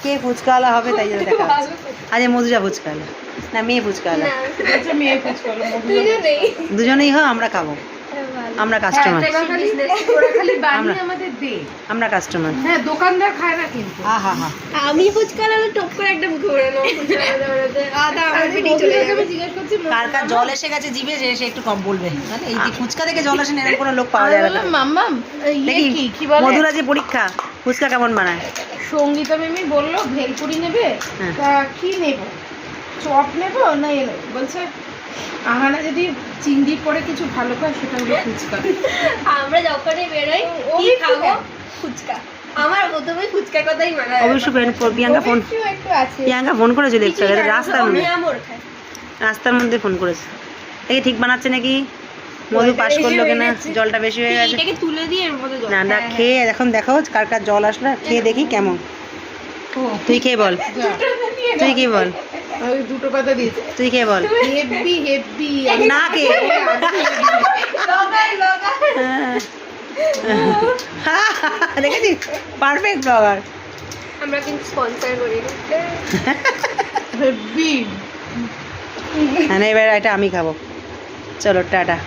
কে ফুচকাওয়ালা হবে তাই জন্য দেখা হচ্ছে। আজ মধুজা ফুচকাওয়ালা না মেয়ে ফুচকাওয়ালা? দুজনেই হয়, আমরা খাবো, আমরা কাস্টমার, আমরা কাস্টমার। হ্যাঁ দোকানদার খায় না কিন্তু। আমি ফুচকা লালে টপ করে একটা মুখে ভরে নেবো আদা আমার পেটে চলে যাবে। জিজ্ঞেস করছি কার কার জল এসে গেছে জিভে সে একটু কম বলবে, মানে এই যে ফুচকা থেকে জল আসে না এরকম কোনো লোক পাওয়া যাবে না। মাম্মাম দেখি কি বলে মধুরা যে পরীক্ষা ফুচকা কেমন বানায়। সঙ্গীতা মিমি বললো ভেলপুরি নেবে, হ্যাঁ। তা কি নেব, চপ নেবো না এলো, বলছে আহানা যদি চিংড়ি করে কিছু ভালো খায় সেটা হলো ফুচকা। আমরা যখনই বেরোই কি খাবো ফুচকা, আমার প্রথমে ফুচকার কথাই মনে হয়। অবশ্য প্রিয়াঙ্কা ফোন একটু আছে প্রিয়াঙ্কা ফোন করেছিল একটু আগে, রাস্তার মধ্যে আমর খায়। রাস্তার মধ্যে ফোন করেছে। দেখি ঠিক বানাচ্ছে নাকি, মধু পাস করলো কিনা, জলটা বেশি হয়ে গেছে। এটাকে তুলে দিয়ে এর মধ্যে জল। না না খেয়ে এখন দেখাও কার কার জল আসলো, খেয়ে দেখি কেমন। তুই খেয়ে বল, তুই কি বল, ওই দুটো পাতা দিয়েছে, তুই খেয়ে বল। হেভি হেভি না কে লগাই লগাই দেখেছি পারফেক্ট ব্লগার। আমরা কিন্তু স্পন্সর করি না। হেভি। হ্যাঁ এবার এটা আমি খাবো, চলো টাটা।